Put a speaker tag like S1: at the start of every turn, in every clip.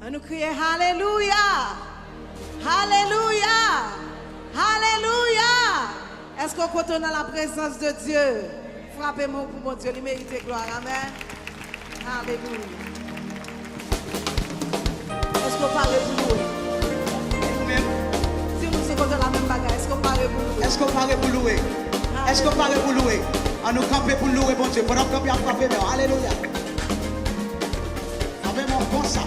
S1: On nous crie Alléluia. Alléluia. Alléluia. Est-ce qu'on compte dans la présence de Dieu? Frappez-moi pour mon Dieu, il mérite gloire. Amen. Alléluia. Est-ce qu'on parle pour louer? Si nous sommes dans la même bagarre, est-ce qu'on parle pour louer?
S2: Est-ce qu'on parle pour louer? Est-ce qu'on parle pour louer? On nous camper pour louer, bon Dieu. Pendant qu'on vient frapper, alléluia. Frappez-moi comme ça.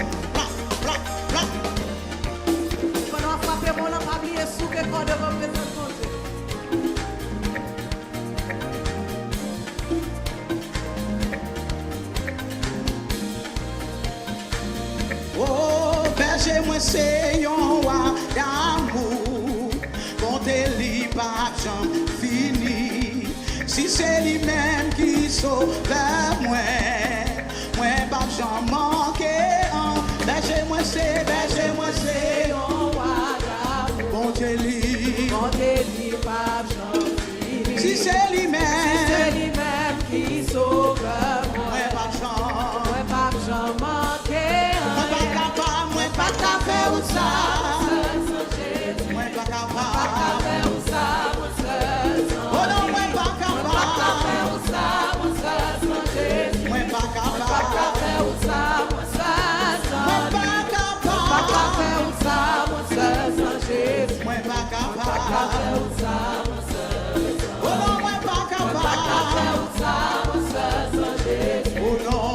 S1: Pendant frapper, on n'a pas oublié sous que corps de représentation.
S2: Oh, berger, moi, c'est un roi d'amour. Comptez li pas jamais fini. Si c'est lui-même qui sauve moi pas jamais manquer. Berger, moi, c'est un roi d'amour. Comptez li pas jamais fini. Si c'est lui-même
S1: qui sauve
S2: moi pas jamais
S1: manquer.
S2: moi pas capable ou ça. Moi pas capable ou ça. Oh non, moi pas capable ou ça. Moi pas capable ou ça. Moi pas capable ou ça. Moi pas capable ou ça. Oh non, moi pas capable ou ça. Oh non.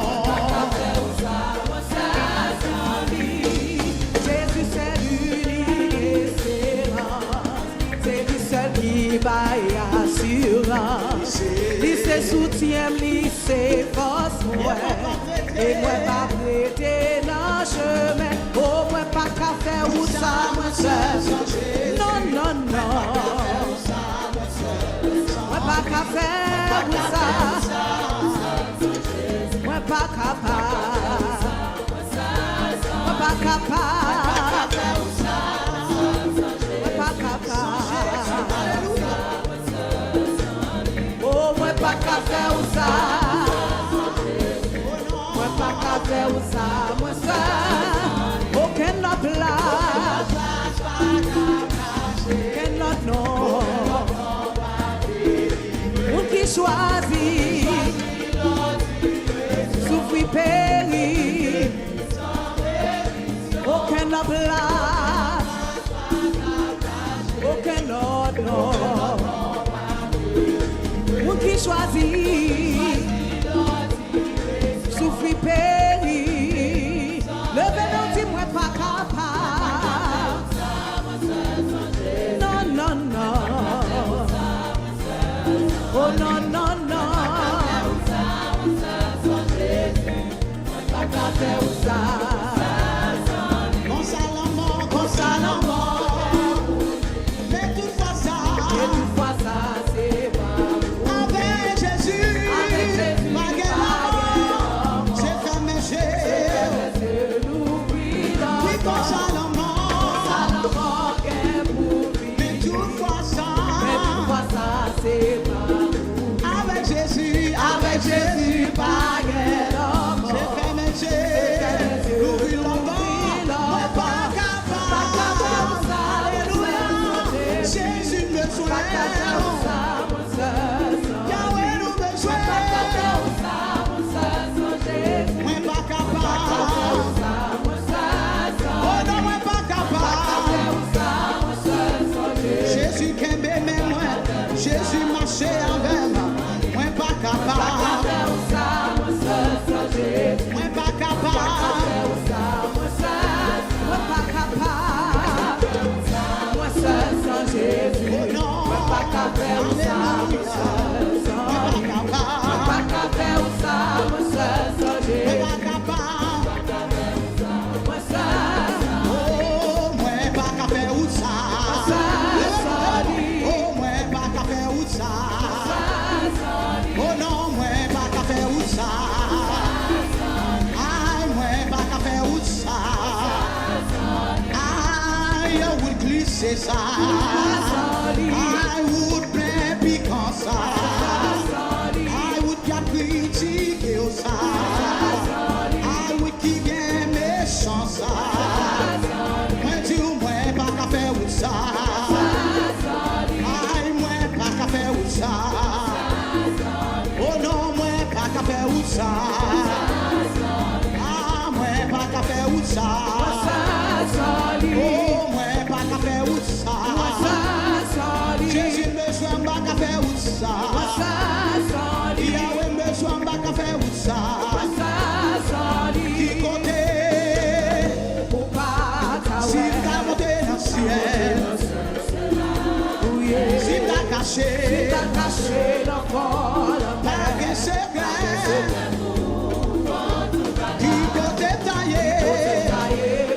S1: Jésus c'est l'unique espérance, c'est lui seul qui baille assurance. Lui c'est soutien, lui c'est force moi. Et moi pas prêter dans le chemin. Oh moi pas qu'à faire ou ça moi seul. Non non non. Moi pas qu'à faire ou ça. Moi pas capable. Moi pas capable. Moi pas capable. Oh, moi pas capable ou ça. Moi pas capable ou ça. Moi ça. Aucun autre là. Aucun autre non. On qui choisit. Souffrir périr. Aucun autre place, aucun autre nom. Moun qui choisit, souffrir périr. Levez-nous, dis-moi pas capable. Non, non, non. Oh non, non, non. Pas capable ou ça.
S2: Mais toutefois ça,
S1: c'est pas
S2: avec Jésus, c'est comme Jésus. Oui, constamment, mais toutefois ça,
S1: c'est pas
S2: avec Jésus,
S1: pas
S2: c'est comme Jésus. L'ouvrir la moi pas capable. Alléluia, Jésus me soigne. Yahweh nous besoin. Moi pas capable. Oh non, moi pas capable. Jésus qui aime moi, Jésus marchait avec moi. Moi pas capable. Moi pas capable. Oh non, moi pas capable. I would play because I would get critiqué I would give him a chance. ça. Ah, moi, pas qu'à faire ou ça. Oh, moi, pas qu'à faire ou ça. Jésus besoin pas qu'à faire ou ça. Yahweh besoin pas qu'à faire ou ça. Qui côté? Si t'as monté dans le ciel. Si t'as caché dans pas de secret. Qui côté taillé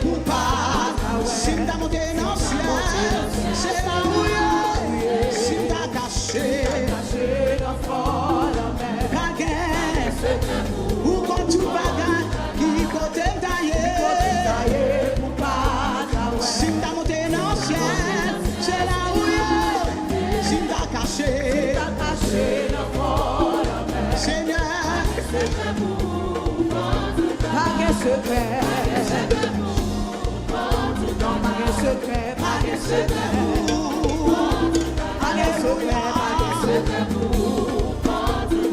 S2: pour pas. Si t'as monté dans le ciel, c'est là où si t'as caché ou quand tu bagages, qui côté taillé si t'as monté dans le ciel, c'est là où si t'as caché Seigneur,
S1: pas de secret, non, pas de secret, pas de secret, pas de secret,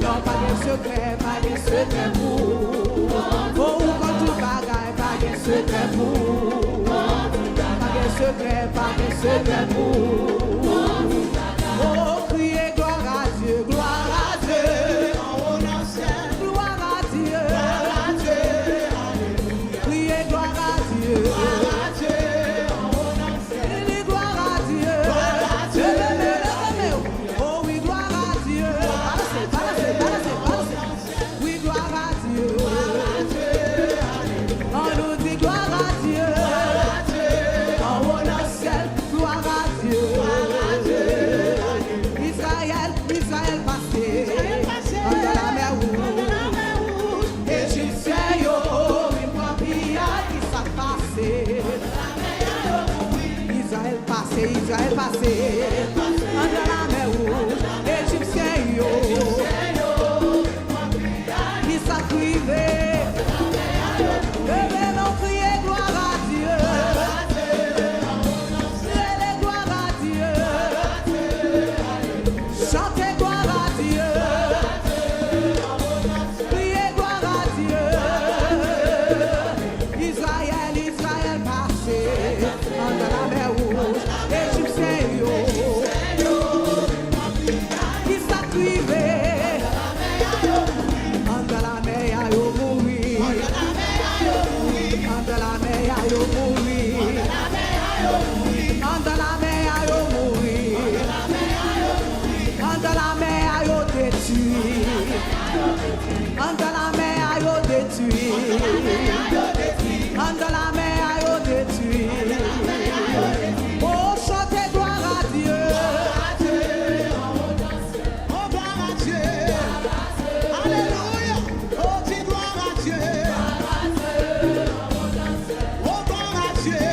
S1: non, pas de secret, pas de secret, oh, quand tu bagailles, pas de secret, pas de secret, oh, criez gloire à Dieu, gloire à Dieu, gloire à Dieu, criez gloire à Dieu, gloire à Dieu, oh oui, gloire à Dieu, oui, gloire à Dieu, on nous dit gloire à Dieu, en haut dans le ciel, gloire à Dieu, Israël passé, dans la mer rouge, Égyptien yo, il m'a pillé, qui s'est passé, Israël passé, dans la mer rouge, Égyptien yo, qui s'est privé, non crier gloire à Dieu, criez gloire à Dieu, chantez gloire à Dieu, criez gloire à Dieu, Israël passé, dans la mer rouge, Égyptien yo, qui s'est privé, dans la mer yo mourir, dans la mer yo mourir, dans la mer yo mourir, dans la mer yo détruit, dans la mer yo détruit, dans la mer yo détruit. Oh, chantez gloire à Dieu.
S2: oh gloire à Dieu, alléluia, oh dis gloire à Dieu, oh gloire à Dieu,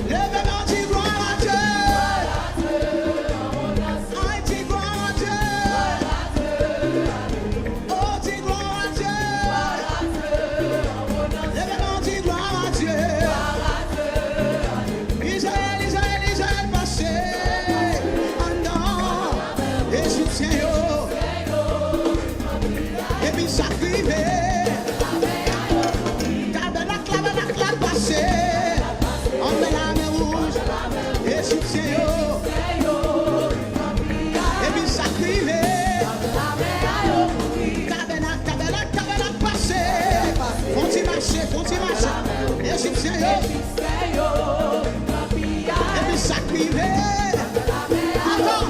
S2: lève-moi, dis gloire à Dieu, aïe, dis gloire à Dieu, oh dis gloire à Dieu, lève-moi, dis gloire à Dieu, Israël passé, en dedans, Égyptien yo, et puis ça crivé, tabernacle passé, en de la mer rouge, Égyptien yo, et puis ça crivé, tabernacle passé, font-ils marcher, Égyptien yo, et puis ça crivé, attends,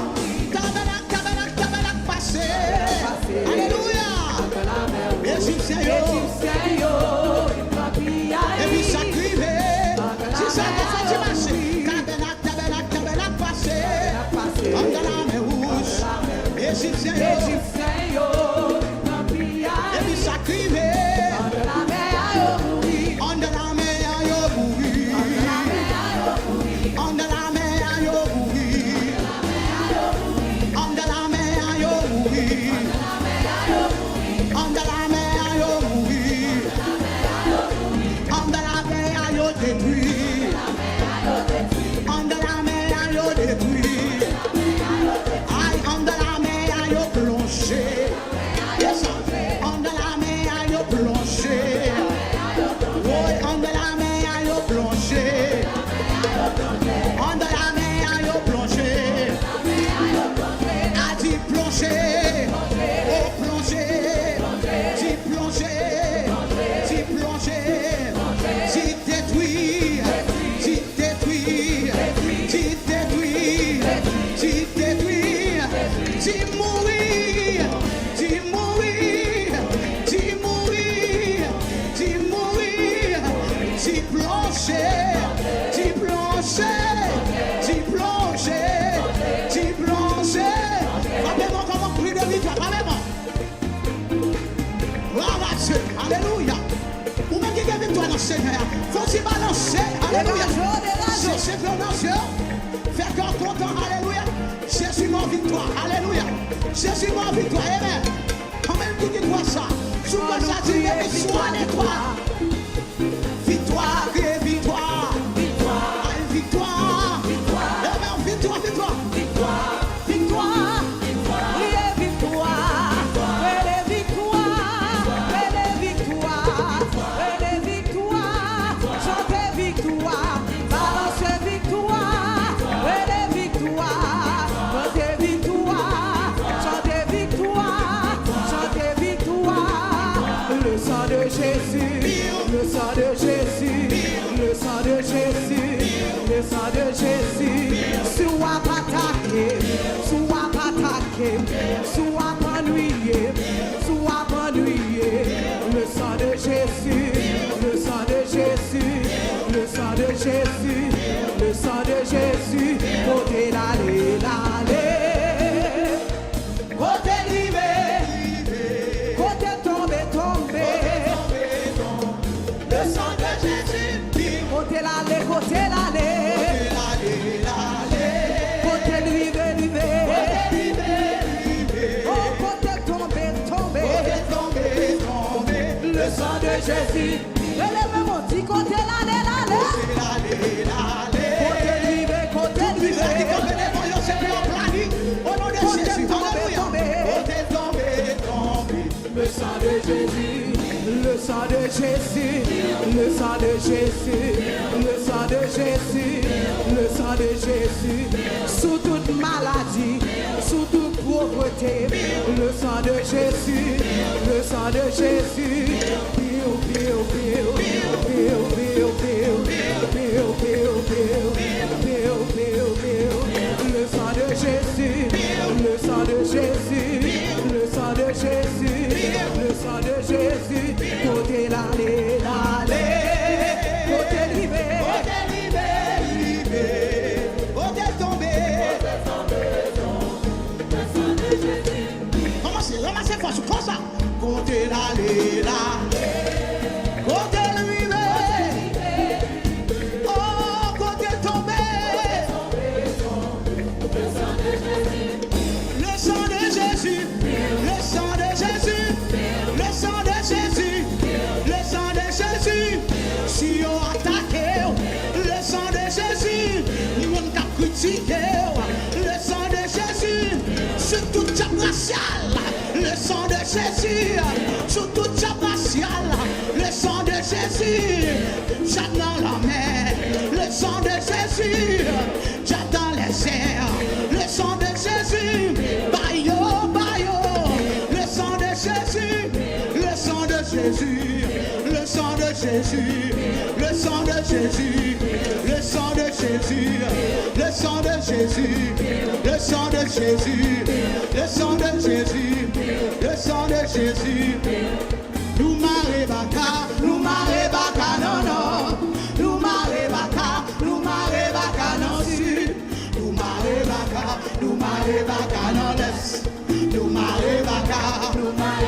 S2: tabernacle passé, alléluia, Égyptien yo, et puis ça crivé, si ça fait marcher, tabernacle passé, en de la mer rouge, Égyptien yo, et puis ça crivé, en de la mer yo mourir, en de la mer yo mourir, en de la mer yo mourir, en de la mer yo mourir, en de la mer yo détruit, en de la mer yo détruit, aïe, en de la mer yo plongé, et ça Seigneur. Faut-y balancer. Alléluia. Cherchez prononciation. Fais corps content. Alléluia. Jésus mon victoire. Alléluia. Jésus mon victoire. Amen. Quand même, tu dis toi ça. Sous quoi ça dit, victoire de toi. Victoire, victoire. Victoire. Victoire. Victoire. Amen. Victoire, victoire.
S1: Victoire. Victoire. Victoire. Victoire. Le sang de Jésus, soit attaqué, soit attaqué, soit ennuyé, soit ennuyé. Le sang de Jésus, le sang de Jésus, le sang de Jésus, le sang de Jésus. Côté l'aller, l'aller, côté libre, côté tombé, tombé. Le sang de Jésus, côté l'aller, côté l'aller. Le sang de Jésus, élève-moi, dit côté l'aller, l'aller. Côté libre, côté libre. Au nom de Jésus, le sang de Jésus, le sang de Jésus, le sang de Jésus, le sang de Jésus, le sang de Jésus, sous toute maladie, sous toute pauvreté, le sang de Jésus, le sang de Jésus, pio, pio, pio, pio, pio, pio, pio, pio, pio, pio, pio, le sang de Jésus, le sang de Jésus, le sang de Jésus, le sang de Jésus, côté l'aller, l'aller, côté libéré,
S2: côté tombé, ramassez force, comme ça, côté l'aller, l'aller, côté libéré, oh, côté tombé, le sang de Jésus, le sang de Jésus, le sang de Jésus, le sang de Jésus, si on attaque, le sang de Jésus, on t'a critiqué, le sang de Jésus, sur toute sa raciale, le sang de Jésus, sur toute sa raciale, le sang de Jésus, j'attends la mer, le sang de Jésus, j'attends les airs, le sang de Jésus, bayo, bayo, le sang de Jésus, le sang de Jésus, le sang de Jésus, le sang de Jésus, le sang de Jésus, le sang de Jésus, le sang de Jésus, le sang de Jésus, le sang de Jésus. Nous marre baka, non non, nous marre baka non sud, nous marre baka non l'est, nous marre baka, nous marre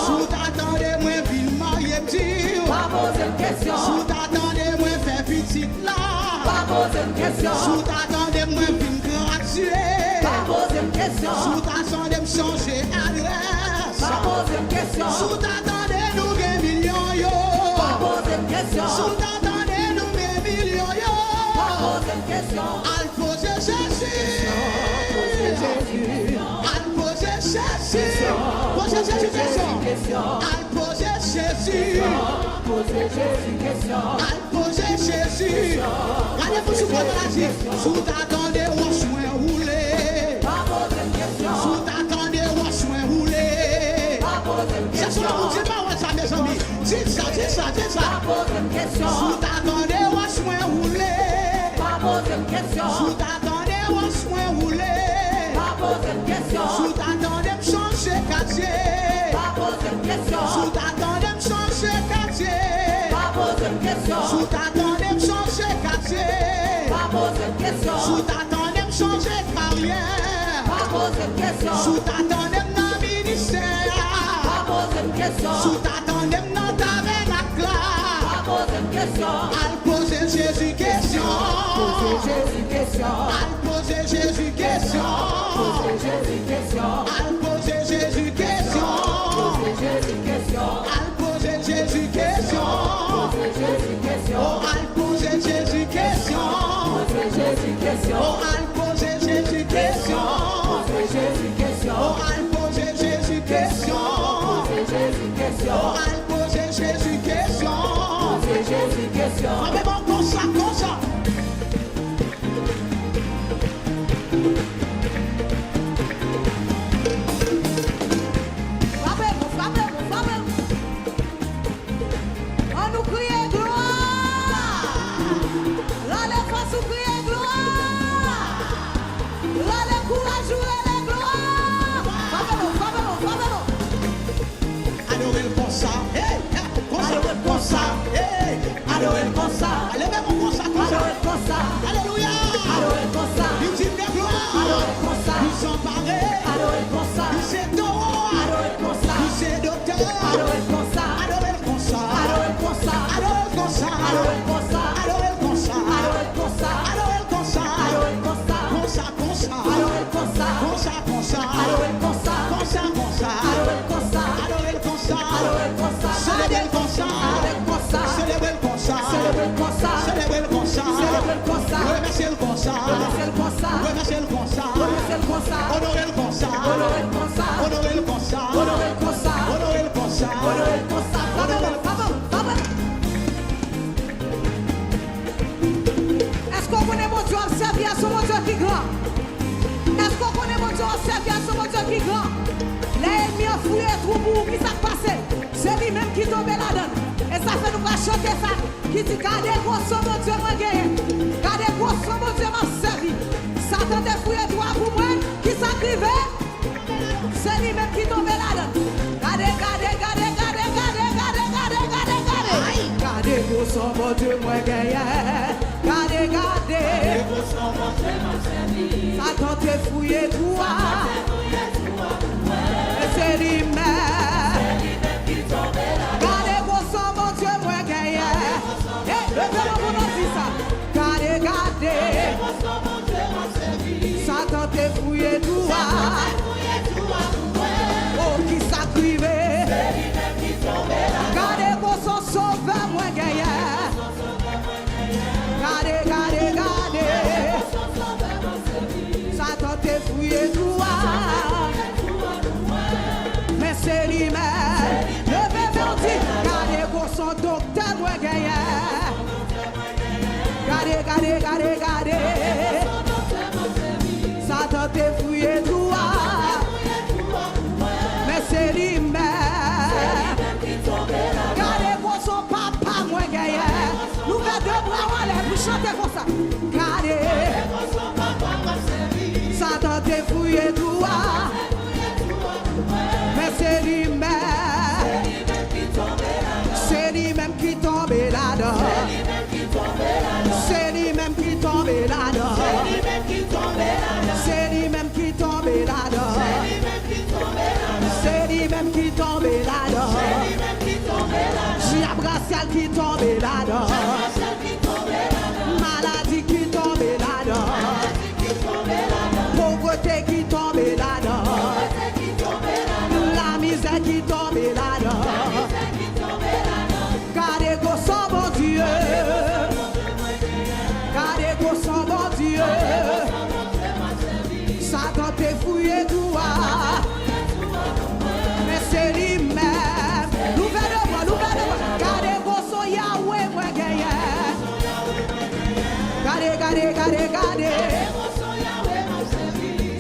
S1: Sous t'attendez moi ville marié petit. Pas poser une question. Sous t'attendez moi faire petite là. Pas poser une question. Sous t'attendez moi ville graduer. Pas poser une question. Sous t'attendez me changer adresse. Pas poser une question. Sous t'attendez nous gain millions yo. Pas poser une question. Sous t'attendez nous gain millions yo. Pas poser une question. Al poser Jésus.
S2: Al poser Jésus. Al poser Jésus. Regardez-vous sous votre maladie. Sous t'attendez au soin roulé. Sous t'attendez au soin roulé. C'est sur vous dites pas ça mes amis. Dites ça. Sous t'attendez au soin roulé. Sous t'attendez au soin roulé. Sous t'attendez me changer quartier. Sous t'attendez me changer quartier. Sous t'attendez me changer quartier. Sous t'attendez me changer carrière. Sous t'attendez me dans ministère. Sous t'attendez me dans tabernacle. Al poser Jésus question. Al poser Jésus question. Al poser Jésus question. Al poser Jésus question. Oh, al poser Jésus question. Oh, al poser Jésus question. Oh, al poser Jésus question. Oh, al poser Jésus question. Ah, mais bon, comme ça.
S1: On nous crie gloire. Là, les forces nous crient gloire. Là, les courageux et les gloires.
S2: Adorez le comme ça. Adorez le comme ça. Allez, même comme ça. Alléluia. Nous disons de gloire. Nous sommes parés. Nous sommes taureaux. Nous sommes docteurs. Adorez le comme ça. Adorez le comme ça. Adorez le comme ça. Adorez le comme ça. Adorez le comme ça. Adorez le comme ça. Comme ça. Adorez le comme ça. Comme ça. Adorez le comme ça. Comme ça. Adorez le comme ça. Adorez le comme ça. Célébrez le comme ça. Célébrez le comme ça. Célébrez le comme ça. Remerciez le comme ça. Remerciez le comme ça. Honorez le comme ça. Honorez le comme ça. Honorez le comme ça.
S1: Est-ce qu'on connaît mon Dieu observé à son mon Dieu qui est grand? Est-ce qu'on connaît mon Dieu observé à son mon Dieu qui est grand? L'ennemi a fouillé trop pour qui s'est passé. C'est lui-même qui tombe là-dedans. Et ça fait nous pas chanter ça. Qui dit gardez grosso mon Dieu m'a gagné. Gardez grosso mon Dieu m'a servi. Satan a fouillé toi pour moi. Qui s'acrivait? C'est lui-même qui tombe là-dedans. Gardez. Gardez grosso mon Dieu m'a gagné. Gardez. Satan te fouillé toi. C'est lui-même. Gardez vos sangs, mon Dieu, moi gagné. Levez-le pour nous dire ça. Gardez. Satan te fouillé tout. Oh, qui s'acrivait. Gardez vos sangs, sauveur, moi gagné. Gardez. Satan te fouillé tout. Mais c'est lui-même. Gardez vos son docteur, moi gagné. Gardez. Satan te fouillé toi. Mais c'est lui-même. Gardez vos son papa, moi gagné. Nous mettons deux bras en l'air pour chanter comme ça. Gardez. Satan te fouillé toi. Mais c'est lui-même. C'est lui-même qui tombe là-dedans. C'est lui-même qui tombe là-dedans. C'est lui-même qui tombe là-dedans. C'est lui-même qui tombe là-dedans. Diable racial qui tombe là-dedans. Maladie qui tombe là-dedans. Pauvreté qui tombe là-dedans. La misère qui tombe là-dedans. Gardez vos sangs, mon Dieu. Gardez vos sangs, mon Dieu. Satan te fouillé toi. Mais c'est lui-même. gade.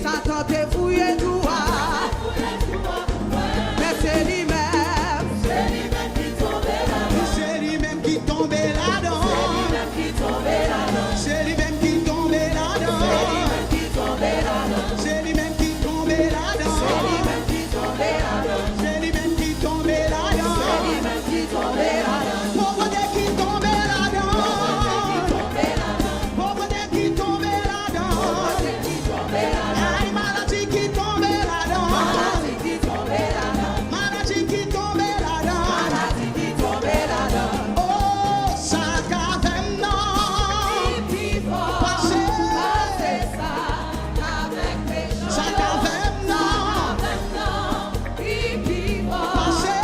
S1: Satan te fouillé tout. Mais c'est lui-même.
S2: C'est lui-même qui tombait là-dedans. C'est lui-même qui tombait là-dedans. C'est lui-même qui tombait là-dedans. C'est lui-même qui tombait là-dedans. Pauvreté qui tombait là-dedans. Pauvreté qui tombait là-dedans. Maladie qui tombait là-dedans. Maladie qui tombait là-dedans. Oh, ça cave non. Passé. Ça cave non. Passé.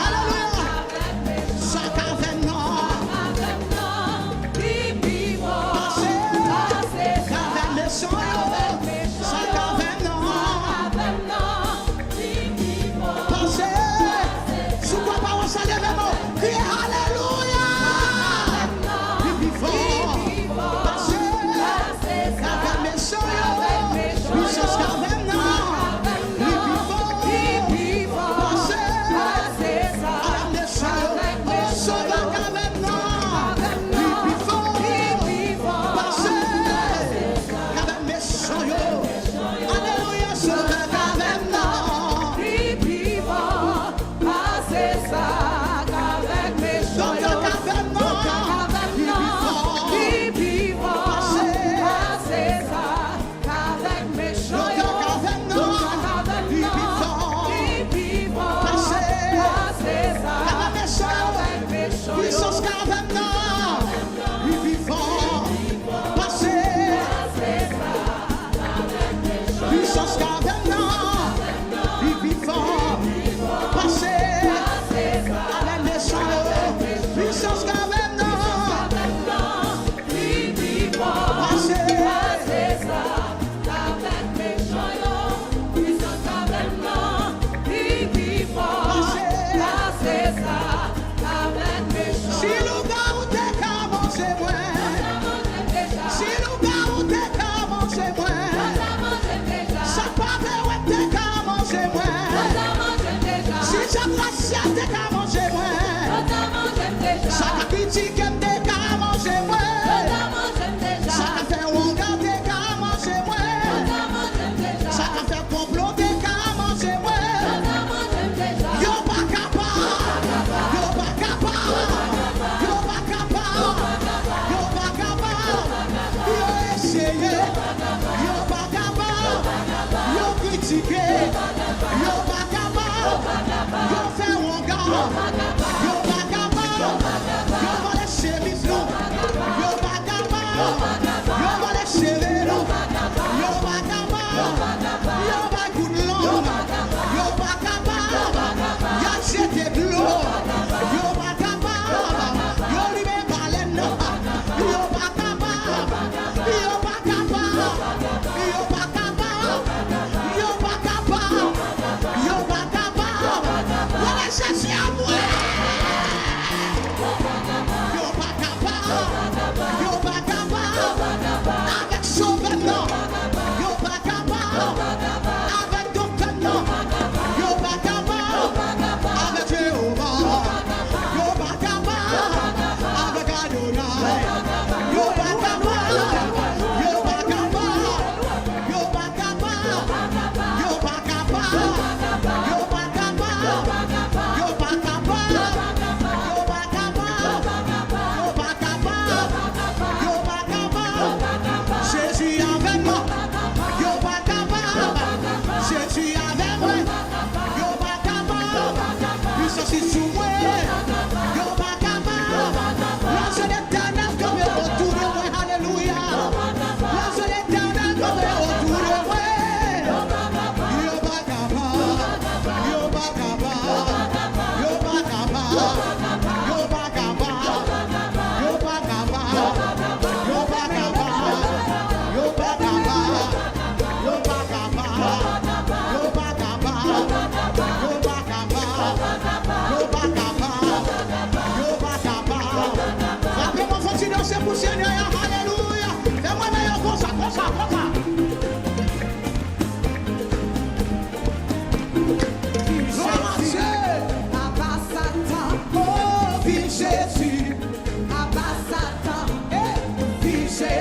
S2: Alléluia. Ça cave non. Passé. Cave méchant. Ça cave non. Passé. Sous quoi parole ça lève mon criez Alléluia. Plus fort. Passé. Cave méchant. Puissance cave non. Plus fort. Passé. Cave méchant. Oh, sauve cave non. Plus fort. Passé. Cave méchant. Alléluia. Sauve cave non. Docteur cave non. Puissance cave non. Plus fort. Passé. Puissance cave non. Plus fort. Passé. Avec méchant. Puissance cave non. Passé. Si le gars ou t'es qu'à manger moi. Si le gars ou t'es qu'à manger moi. Ça pas vrai ou t'es qu'à manger moi. Si j'apprécie t'es qu'à manger moi. Ça qu'a critique t'es qu'à manger moi. Ça qu'a fait honga t'es qu'à manger moi. Ça qu'a fait complot t'es qu'à manger moi. Yo pas capable. Yo pas capable. Yo pas capable. Yo pas capable. Yo essayé. Yo pas capable. Yo critiqué. Yo pas capable. Yo fait honga.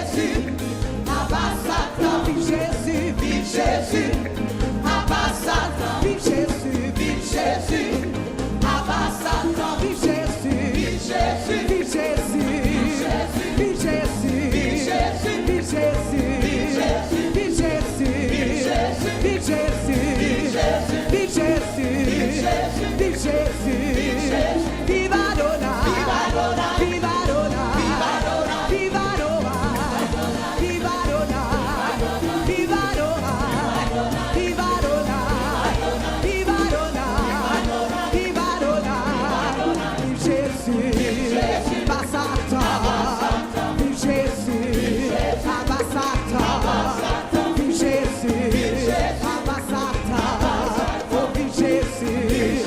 S1: Jésus, abat Satan, vive Jésus, vive Jésus, abat Satan, vive Jésus, vive Jésus, abat Satan, vive Jésus, vive Jésus, vive Jésus, vive Jésus, vive Jésus, vive Jésus, vive Jésus, vive Jésus, vive Jésus, vive Jésus, vive Jésus, vive Adonai, vive Adonai, vive Adonai, vive Adonai, vive Adonai, vive Adonai, vive Adonai, vive Adonai, vive Adonai, vive Jésus, pas Satan, vive Jésus, pas Satan, vive Jésus, pas Satan, oh vive Jésus,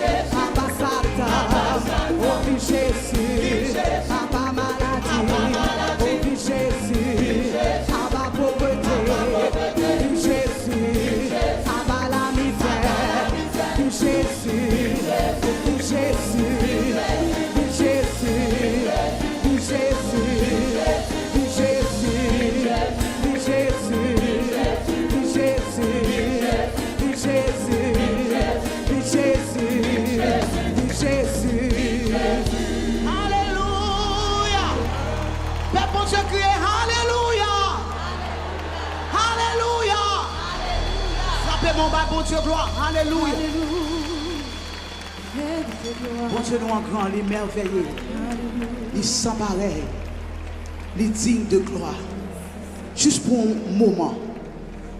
S1: pas Satan, oh vive Jésus, pas maladie, oh vive Jésus, pas pauvreté, vive Jésus, pas la misère, vive Jésus, vive Jésus, vive Jésus, vive Jésus, vive Jésus, vive Jésus, vive Jésus, vive Jésus, vive Jésus, vive Jésus.
S2: Alléluia. Père bon Dieu crier Alléluia. Alléluia. Frappez mon bas, bon Dieu, gloire. Alléluia. Bon Dieu, nous en grand, les merveilleux, les sans pareil, les dignes de gloire. Juste pour un moment,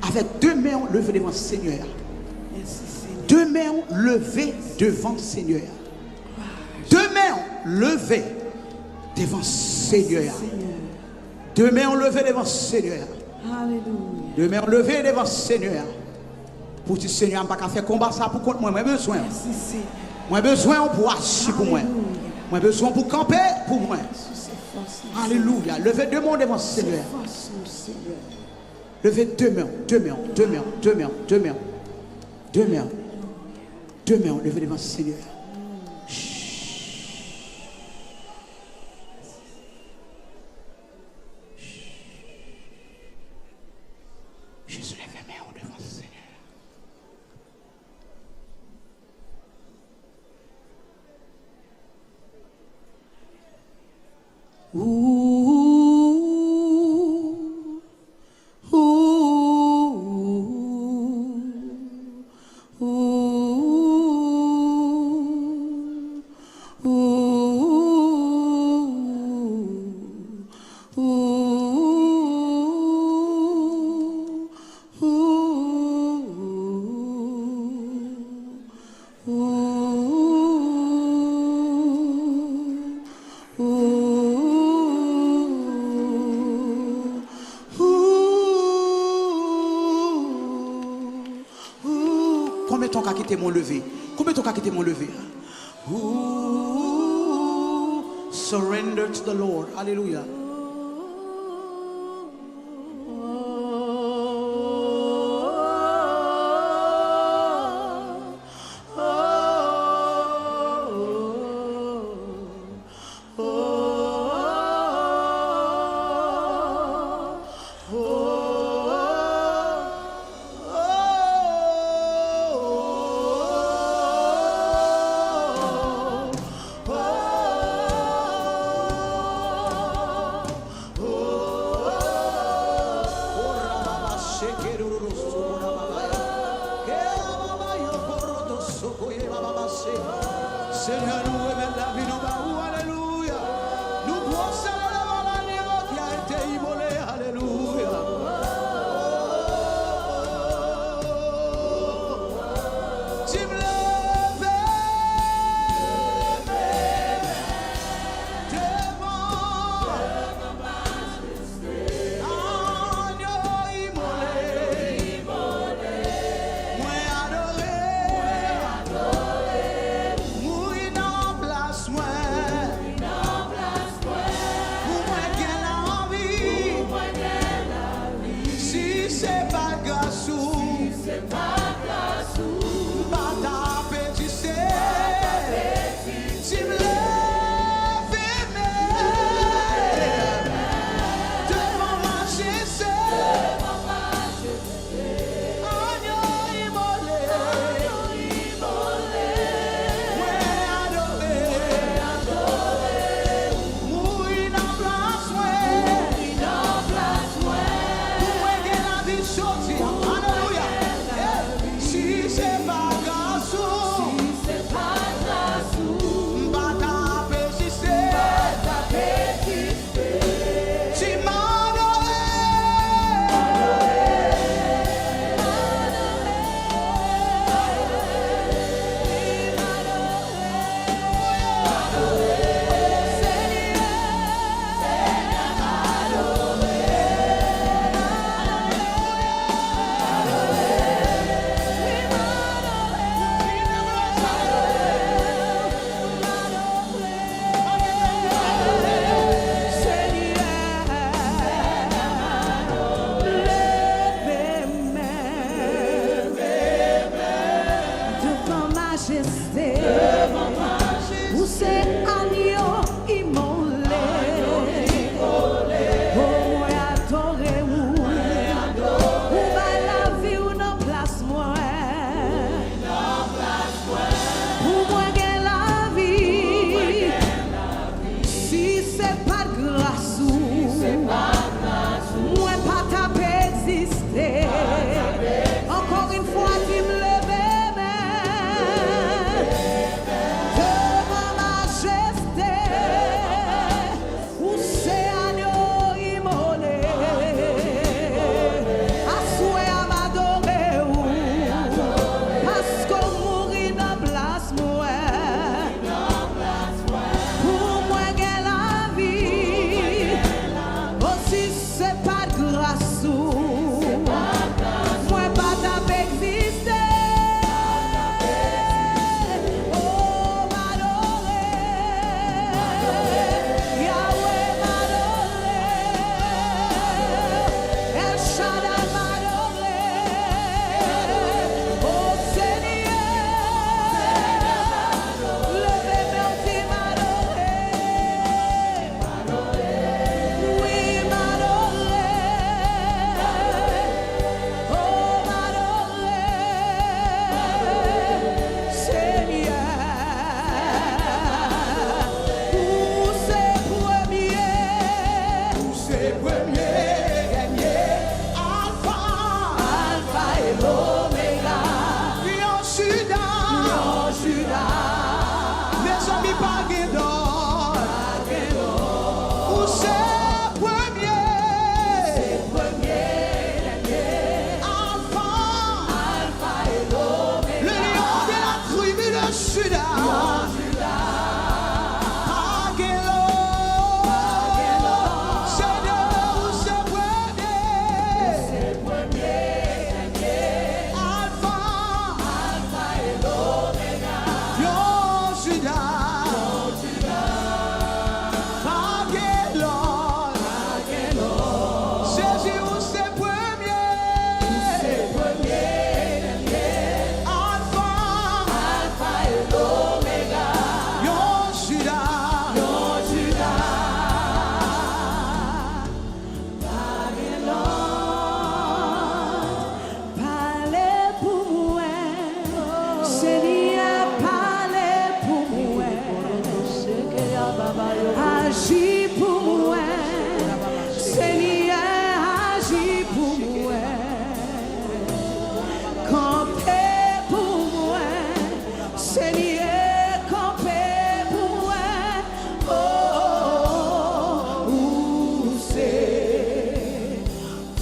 S2: avec deux mains levées devant le Seigneur. Deux mains levées devant le Seigneur. Deux mains levées devant le Seigneur. Deux mains levées devant le Seigneur. Deux mains levées devant le Seigneur. Pour dire Seigneur, je ne peux pas faire combat ça pour contre moi. Moi, j'ai besoin. Moi, j'ai besoin pour agir pour moi. Moi, j'ai besoin pour camper pour moi. Alléluia. Levez deux mains devant le Seigneur. Levez deux mains, deux mains, deux mains, deux mains, deux mains. Deux mains. Deux mains, levez devant le Seigneur. Jésus lève les mains devant le Seigneur. Combien de temps qu'a quitté mon lever? Combien de temps qu'a quitté mon lever? Surrender to the Lord. Alléluia.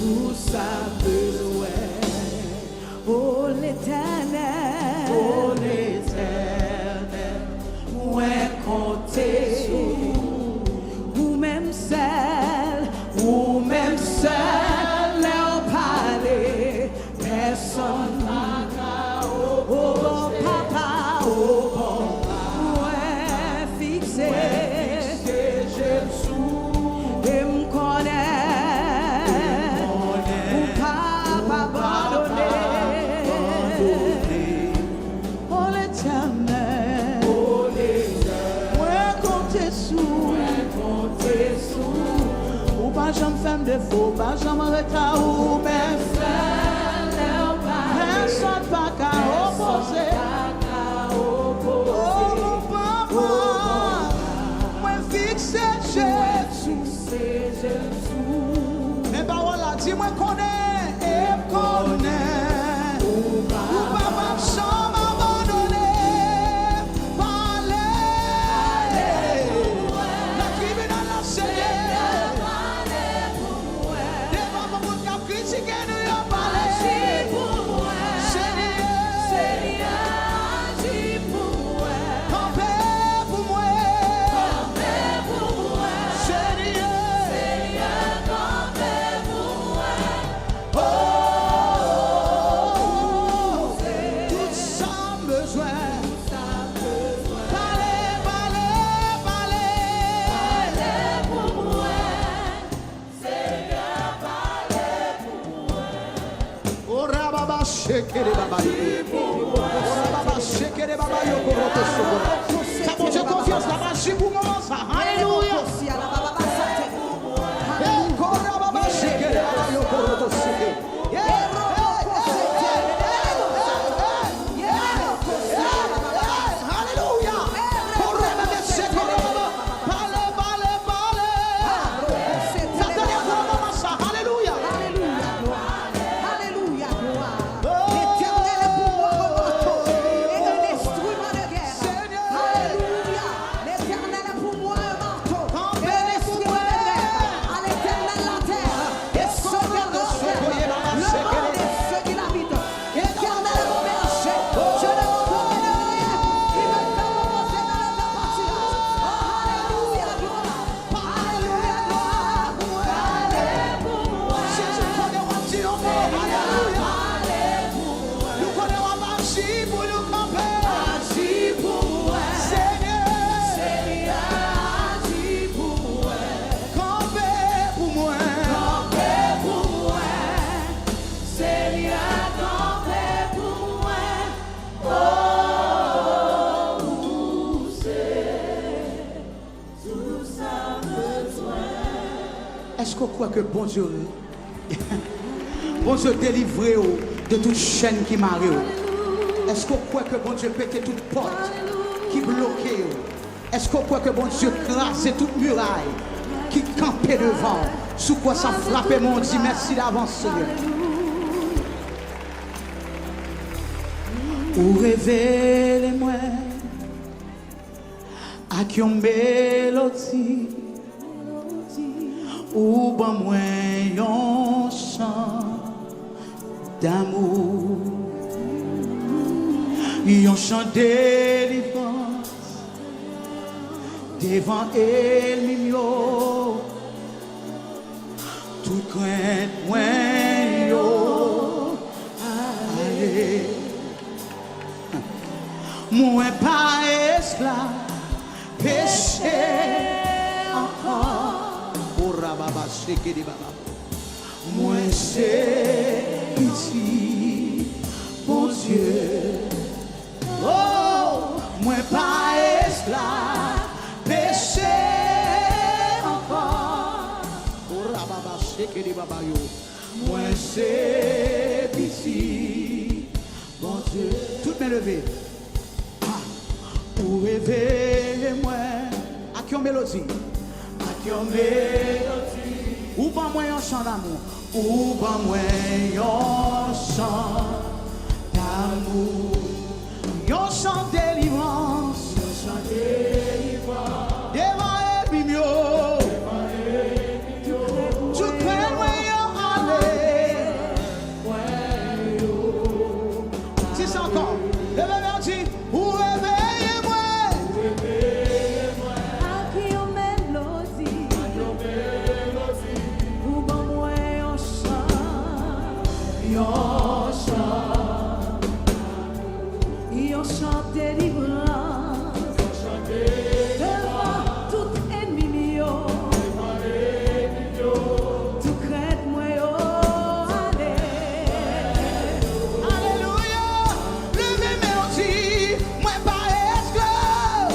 S1: tout ça besoin. Oh l'Éternel, moi compter ou même seul, leur parler, personne n'a oh bon papa, oh bon, ouais fixé, Jésus, et me connaît, ou pas abandonné, oh l'Éternel, moi compter sous, ou pas j'en fais défaut, pas j'en retard ou même personne pas qu'à opposer. Oh mon papa, moi fixé Jésus. Mais paroles là, dis-moi connais et me connais. Ou papa sans m'abandonner. Parler, la tribunal la Seigneur. Devant mon monde qui a critiqué nous a parlé. Ça monte confiance, la magie pour moi, ça. Alléluia. Est-ce qu'on croit que bon Dieu délivré de toute chaîne qui m'arrive? Est-ce qu'on croit que bon Dieu pète toute porte qui bloquait? Est-ce qu'on croit que bon Dieu crase toute muraille qui campait devant? Sous quoi ça frappait mon Dieu? Merci d'avance, Seigneur. Ou révélez-moi à qui on mélodie. Ou ben moi yon chant d'amour, yon chant délivrance devant ennemi yo, tout crainte moi yo, allez, moi pas esclave péché encore. Moi c'est ici, mon Dieu. Oh, moi pas esclave, péché encore. Moi c'est ici, mon Dieu. Toutes mes levées. Pour rêver moi, à qui on mélodie? Ou pas moi un chant d'amour, ou pas moi un chant d'amour, un chant délivrance, devant ennemi, tout près moi aller. Yon chante délivrance devant tout ennemi yo. Tout crainte moi yo.
S2: Alléluia. Levez mes outils, moi pas esclave.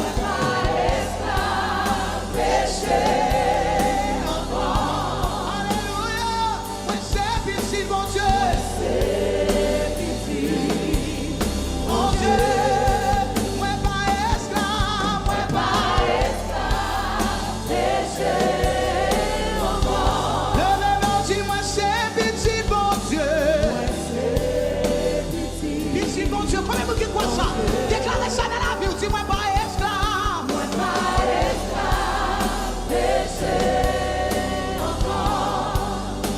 S2: Péché encore. Alléluia. Moi c'est petit mon Dieu. Mon Dieu. Moi pas esclave. Moi pas péché encore. Levez mes outils, moi c'est petit mon Dieu. Petit bon Dieu, combien de gens croient ça? Déclarez ça dans la vie, dis-moi pas esclave. Moi pas esclave, péché encore.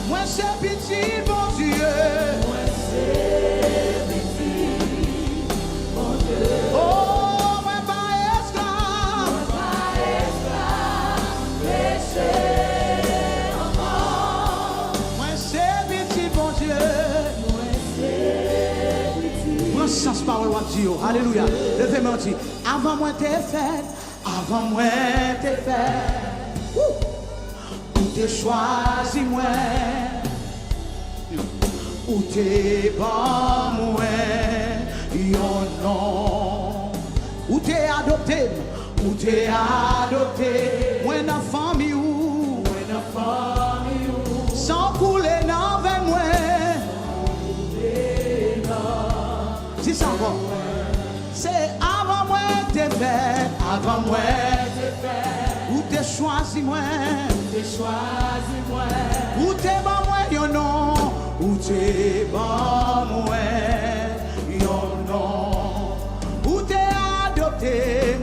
S2: Moi c'est petit bon Dieu. Moi c'est petit bon Dieu. Oh, moi pas esclave. Péché encore. Moi c'est petit bon Dieu. Prends sens parole à Dieu. Alléluia. Levez-moi dit. Avant moi t'es fait. Avant moi t'es fait. Ou t'es choisi moi. Ou t'es bon moi. Yon non. Ou t'es adopté. Ou t'es adopté. Moi dans famille ou. Sans couler dans vers moi. Si ça va, c'est avant moi t'es fait, avant moi t'es fait, ou t'es choisi moi, ou t'es bon moi yon non, ou t'es bon moi yon non, ou t'es adopté,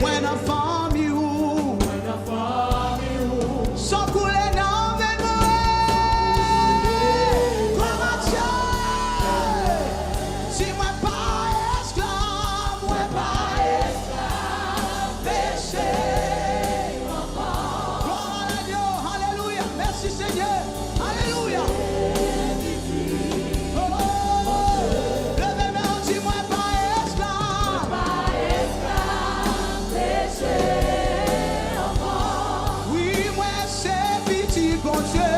S2: moi dans famille ou, sans couler dans vers moi. Gloire à Dieu. Si moi pas esclave, péché encore. Gloire à Dieu, alléluia, merci Seigneur, alléluia. Oh, levez mes mains, dis-moi pas esclave, péché encore. Oui, moi c'est petit bon Dieu.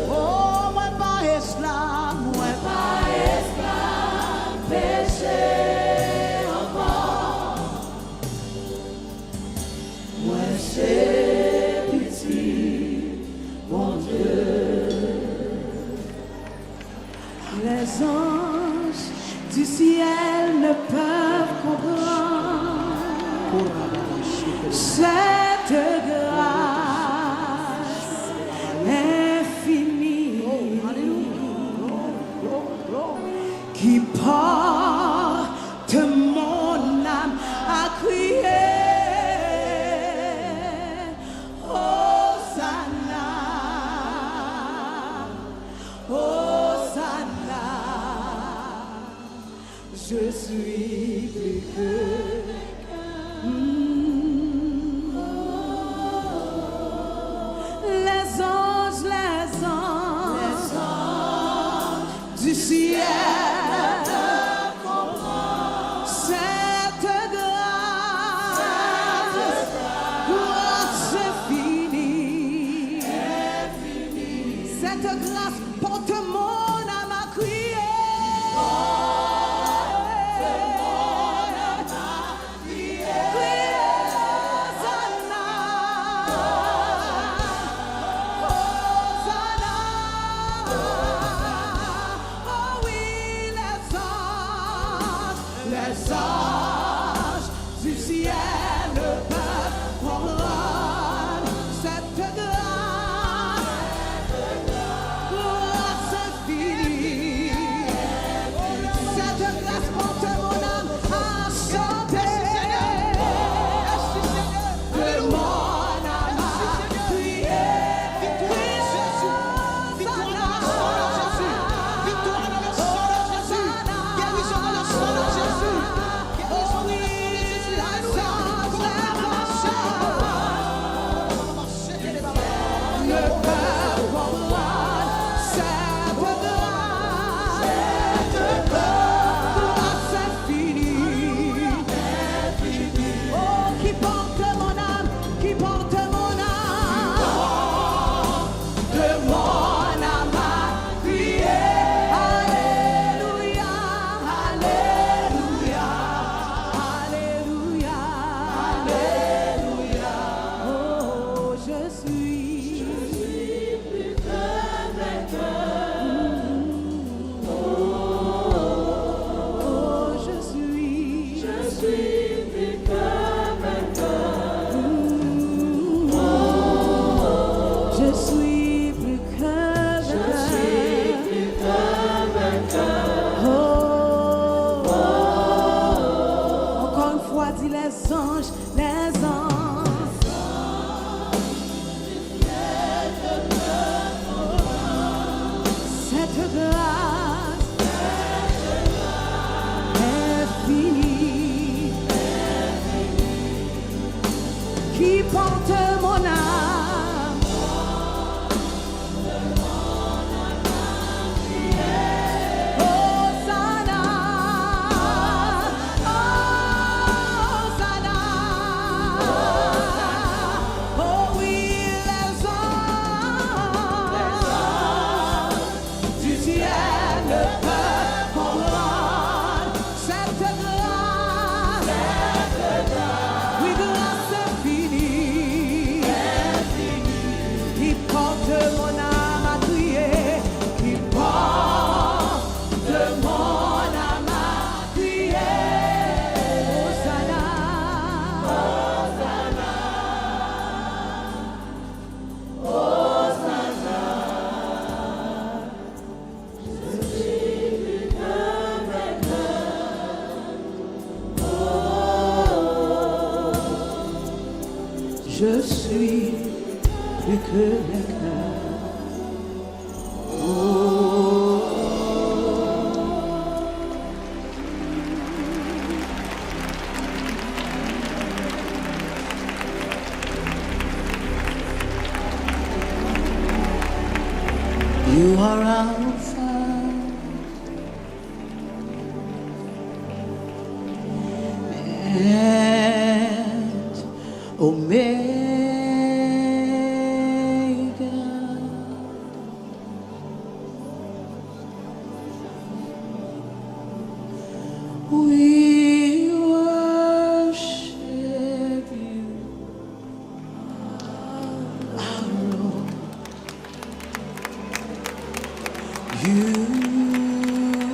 S2: Oh, moi pas esclave, péché encore. Moi c'est petit, mon Dieu.
S1: Les anges du ciel ne peuvent comprendre cette grâce infinie qui porte mon âme à crier. Hosanna, Hosanna, je suis plus que les anges du ciel. Cette grâce infinie, cette grâce porte mon âme à crier. suis plus que vainqueur. Oh, encore une fois, dis les anges, les anges. Cette grâce est finie, qui porte mon âme. Hosanna, Hosanna. Oh oui, les anges du ciel ne peuvent comprendre cette grâce. Oui, grâce infinie, qui porte mon âme à crier, qui porte mon âme à crier. Hosanna, je suis plus que vainqueur. You are Alpha and Omega. We worship you, our Lord. You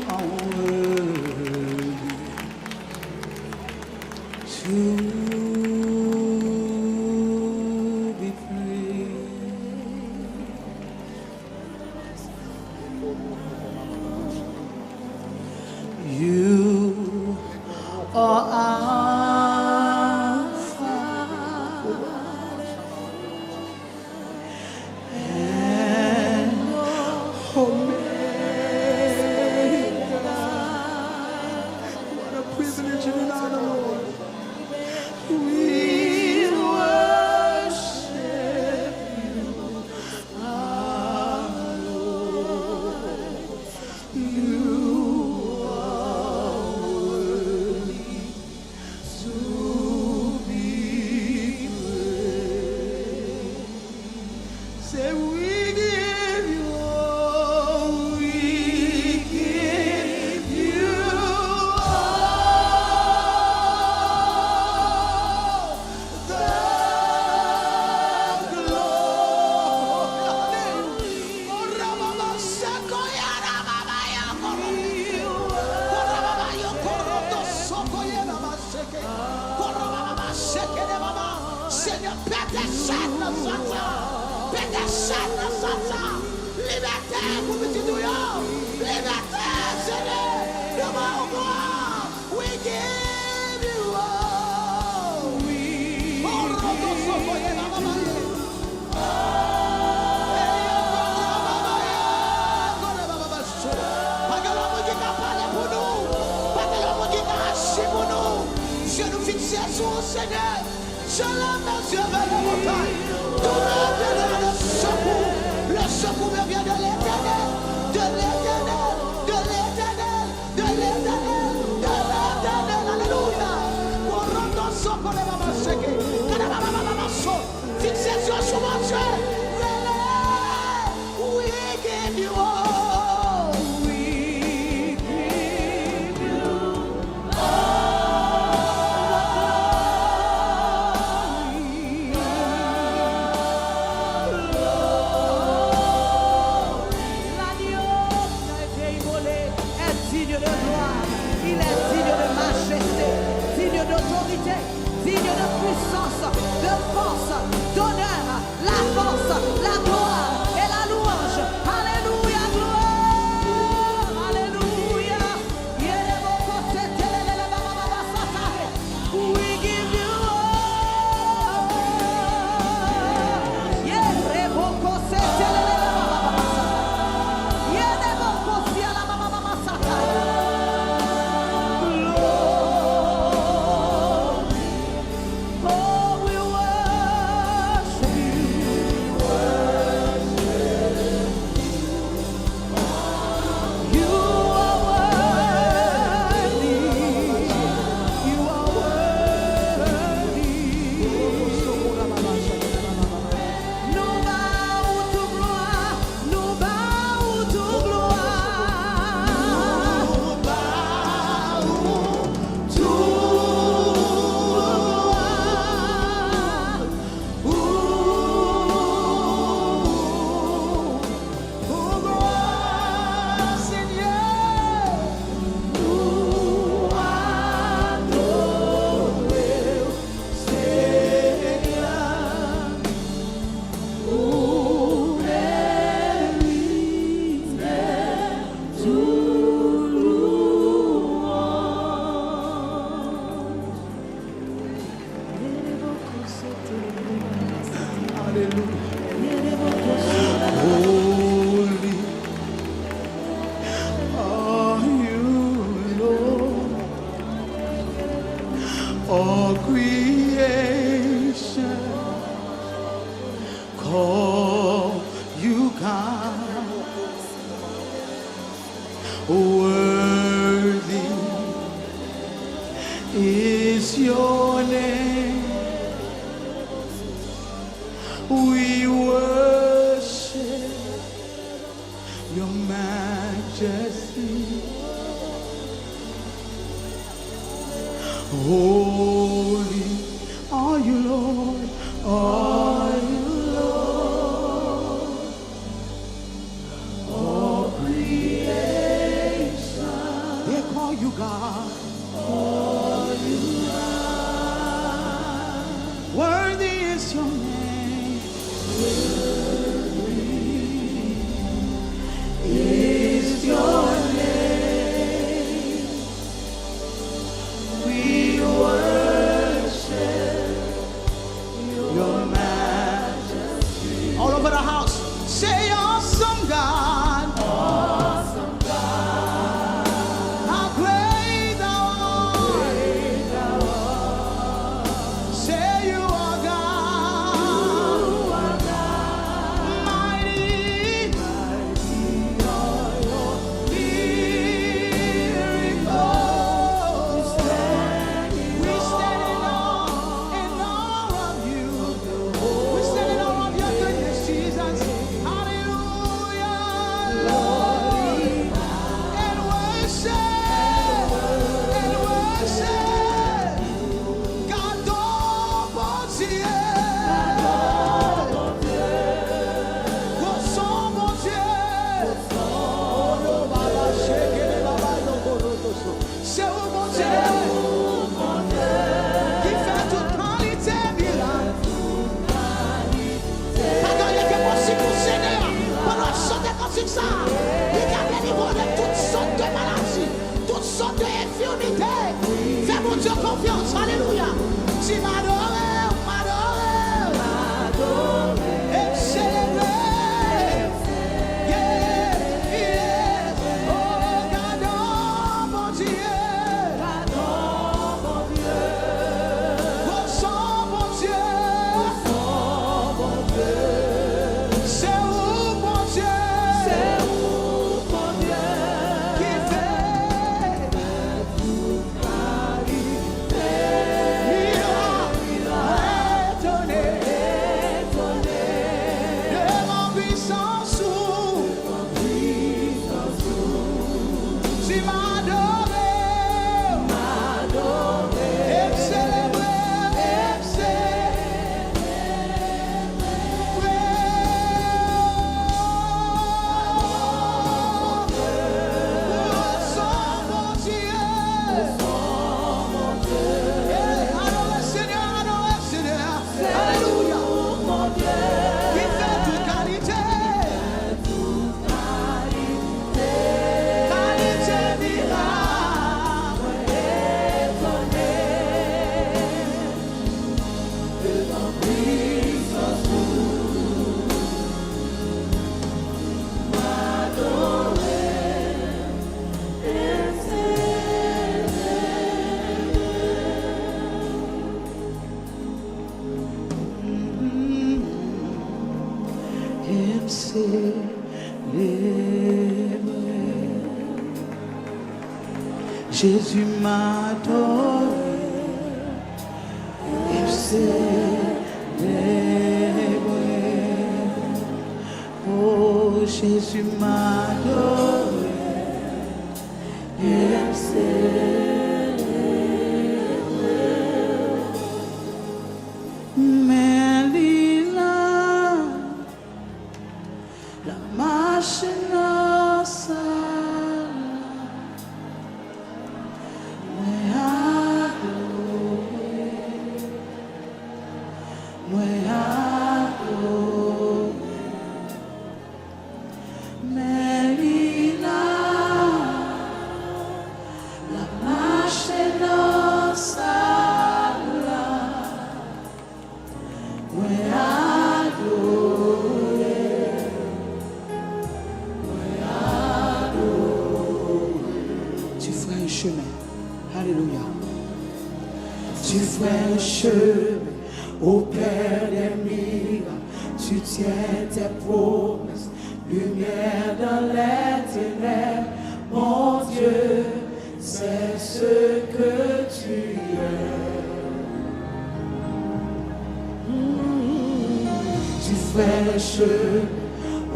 S1: are worthy to be praised. You are Alpha and Omega. What a privilege and an honor, Lord. We worship you, our Lord. You are worthy to be praised. Say, we give you all, we give you all the Seigneur, pédécède nos enfants, pédécède nos enfants, liberté pour petit douillon, liberté, Seigneur, de mon roi, we give you all, we je nous fixe sur Seigneur, je lève mes yeux vers les montagnes, tout me viendra le secours me vient de l'Éternel, de l'Éternel, de l'Éternel, de l'Éternel, de l'Éternel, alléluia. Pour rendre son pour les mamans séquées, fixez sur mon Dieu, we give you all.
S2: Holy are you, Lord. All creation call you God. Worthy is your name. We worship your majesty. Holy are you, Lord. Are you, Lord. All creation, they call you God. Call you God. Worthy is your name. Is your name. We worship your majesty. All over the house, say awesome God. Awesome God. How great thou art. Say you are God. You are God. Mighty. Ça, il a délivré de toutes sortes de maladies, toutes sortes d'infirmités. Fais mon Dieu confiance, alléluia. Tu m'adores, m'adores, et célébrer. Yeah, yeah. Oh, gardons mon Dieu, oh, sans mon Dieu, c'est où mon Dieu. Jésus m'a adoré, il célébré. Oh, Jésus m'a adoré, il célébré. Mais Lila, la machine ça. Mary
S1: ferais un chemin au Père des miracles. Tu tiens tes promesses, lumière dans les ténèbres. Mon Dieu, c'est ce que tu es. Tu ferais un chemin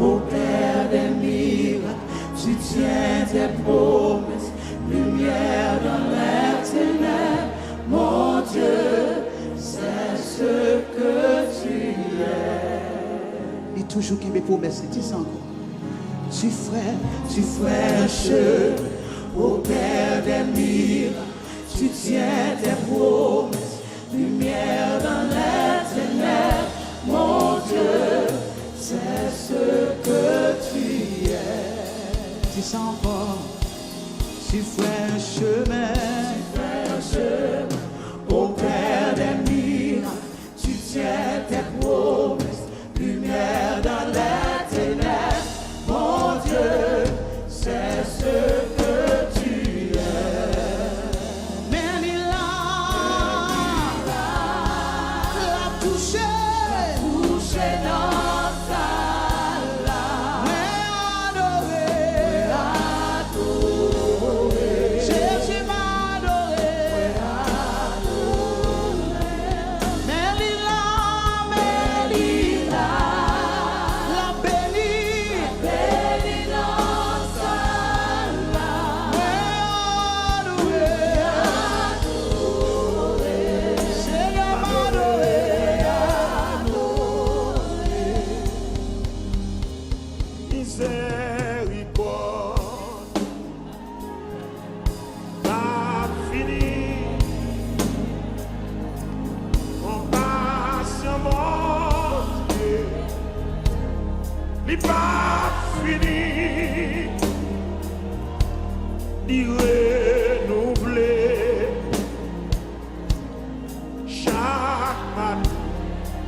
S1: au Père des miracles. Tu tiens tes promesses, lumière dans les ténèbres. Mon Dieu, c'est ce que tu es.
S2: Et toujours qu'il me promesse, dis ça encore.
S1: Tu ferais un chemin au Père des miracles. Tu tiens tes promesses, lumière dans les ténèbres. Mon Dieu, c'est ce que tu es.
S2: Dis ça encore. Tu ferais un chemin.
S1: Au Père des miracles, tu tiens tes promesses, lumière dans les ténèbres. Mon Dieu, c'est ce que tu es.
S2: Mais il l'a touché
S1: dans ta larme.
S2: Mais adoré, Jésus m'a adoré. Mais il l'a béni
S1: dans ta larme.
S2: mais adoré, Seigneur m'a adoré.
S3: Miséricorde, pas fini, compassion mon Dieu, n'est pas fini,